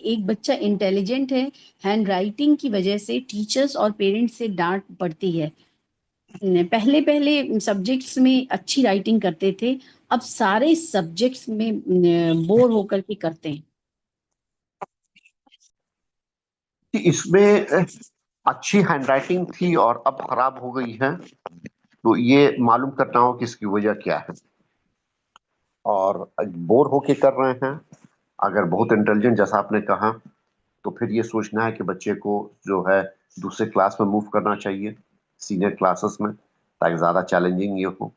एक बच्चा इंटेलिजेंट है, हैंड राइटिंग की वजह से टीचर्स और पेरेंट्स से डांट पड़ती है। पहले पहले सब्जेक्ट्स में अच्छी राइटिंग करते थे, अब सारे सब्जेक्ट्स में बोर होकर के करते हैं। कि इसमें अच्छी हैंडराइटिंग थी और अब खराब हो गई है, तो ये मालूम करना हो कि इसकी वजह क्या है। और बोर होके कर रहे हैं, अगर बहुत इंटेलिजेंट जैसा आपने कहा, तो फिर ये सोचना है कि बच्चे को जो है दूसरे क्लास में मूव करना चाहिए, सीनियर क्लासेस में, ताकि ज्यादा चैलेंजिंग ये हो।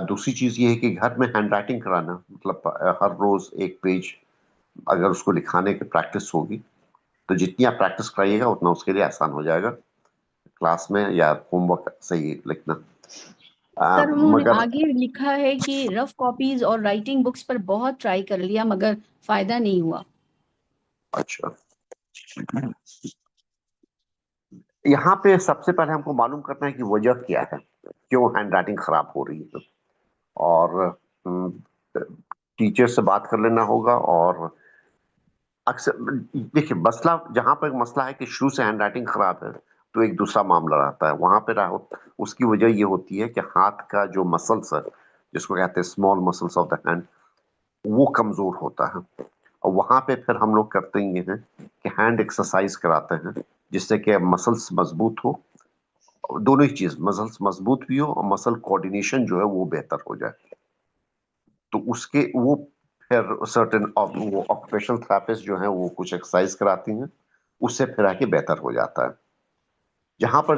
दूसरी चीज ये है कि घर में हैंडराइटिंग कराना, मतलब हर रोज एक पेज अगर उसको लिखाने की प्रैक्टिस होगी, तो जितनी आप प्रैक्टिस कराइएगा उतना उसके लिए आसान हो जाएगा क्लास में या होमवर्क सही लिखना। सर उन्होंने मगर आगे लिखा है कि रफ कॉपीज और राइटिंग बुक्स पर बहुत ट्राई कर लिया मगर फायदा नहीं हुआ। अच्छा, यहाँ पे सबसे पहले हमको मालूम करना है कि वजह क्या है, क्यों हैंडराइटिंग खराब हो रही है। और टीचर से बात कर लेना होगा। और अक्सर देखिए, मसला जहां पर मसला है कि शुरू से हैंडराइटिंग खराब है, तो एक दूसरा मामला रहता है वहां पे रहो। उसकी वजह ये होती है कि हाथ का जो मसल्स है, जिसको कहते हैं small muscles of the hand, वो कमजोर होता है। और वहां पे फिर हम लोग करते ये हैं कि हैंड एक्सरसाइज कराते हैं, जिससे कि मसल्स मजबूत हो। दोनों ही चीज, मसल्स मजबूत भी हो और मसल कोऑर्डिनेशन जो है वो बेहतर हो जाए। तो उसके वो फिर सर्टेन वो ऑक्यूपेशनल थेरेपिस्ट जो है वो कुछ एक्सरसाइज कराती हैं, उससे फिर आके बेहतर हो जाता है। जहां पर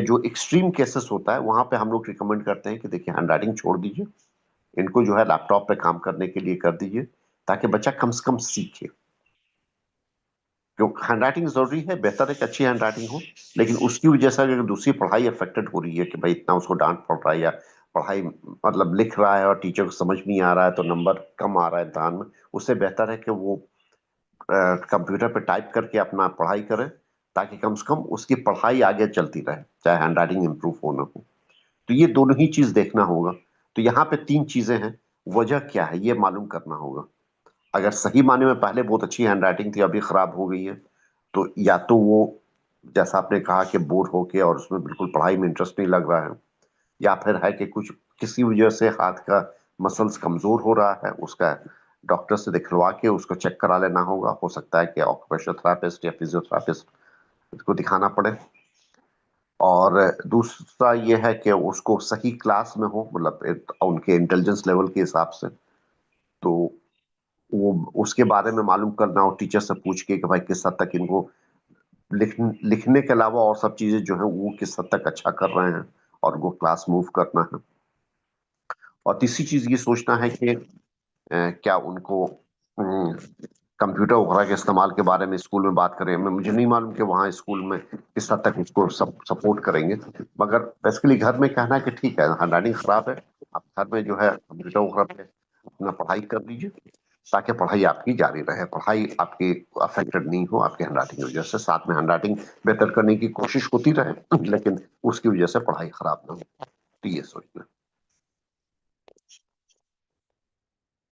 जो एक्सट्रीम केसेस होता है, वहां पे हम लोग रिकमेंड करते हैं कि देखिए हैंड राइटिंग छोड़ दीजिए, इनको जो है लैपटॉप पे काम करने के लिए कर दीजिए, ताकि बच्चा कम से कम सीखे। क्योंकि हैंड राइटिंग जरूरी है, बेहतर है कि अच्छी हैंड राइटिंग हो, लेकिन उसकी वजह से अगर दूसरी पढ़ाई अफेक्टेड हो रही है कि भाई इतना उसको डांट पड़ रहा है, या पढ़ाई मतलब लिख रहा है और टीचर को समझ नहीं आ रहा है तो नंबर कम आ रहा है इम्तहान में, उससे बेहतर है कि वो कंप्यूटर पे टाइप करके अपना पढ़ाई करे, ताकि कम से कम उसकी पढ़ाई आगे चलती रहे, चाहे हैंड राइटिंग इंप्रूव हो ना हो। तो ये दोनों ही चीज देखना होगा। तो यहाँ पे तीन चीजें हैं, वजह क्या है ये मालूम करना होगा। अगर सही माने में पहले बहुत अच्छी हैंड राइटिंग थी, अभी खराब हो गई है, तो या तो वो जैसा आपने कहा कि बोर होके और उसमें बिल्कुल पढ़ाई में इंटरेस्ट नहीं लग रहा है, या फिर है कि कुछ किसी वजह से हाथ का मसल्स कमजोर हो रहा है, उसका डॉक्टर से दिखलवा के उसको चेक करा लेना होगा। हो सकता है कि ऑक्यूपेशनल थेरेपिस्ट या फिजियोथेरेपिस्ट को दिखाना पड़े। और दूसरा ये है कि उसको सही क्लास में हो, मतलब उनके इंटेलिजेंस लेवल के हिसाब से। तो वो उसके बारे में मालूम करना हो टीचर से पूछ के कि भाई किस हद तक इनको लिखने के अलावा और सब चीजें जो है वो किस हद तक अच्छा कर रहे हैं, और उनको क्लास मूव करना है। और तीसरी चीज ये सोचना है कि क्या उनको कंप्यूटर वगैरह के इस्तेमाल के बारे में स्कूल में बात करें। मैं मुझे नहीं मालूम कि वहाँ स्कूल में किस हद तक उसको सपोर्ट करेंगे, मगर बेसिकली घर में कहना है कि ठीक है हैंडराइटिंग खराब है, आप घर में जो है कंप्यूटर वगैरह पे अपना पढ़ाई कर लीजिए, ताकि पढ़ाई आपकी जारी रहे, पढ़ाई आपकी अफेक्टेड नहीं हो आपकी हैंडराइटिंग की वजह से। साथ में हैंडराइटिंग बेहतर करने की कोशिश होती रहे, लेकिन उसकी वजह से पढ़ाई खराब ना हो। तो ये सोचना।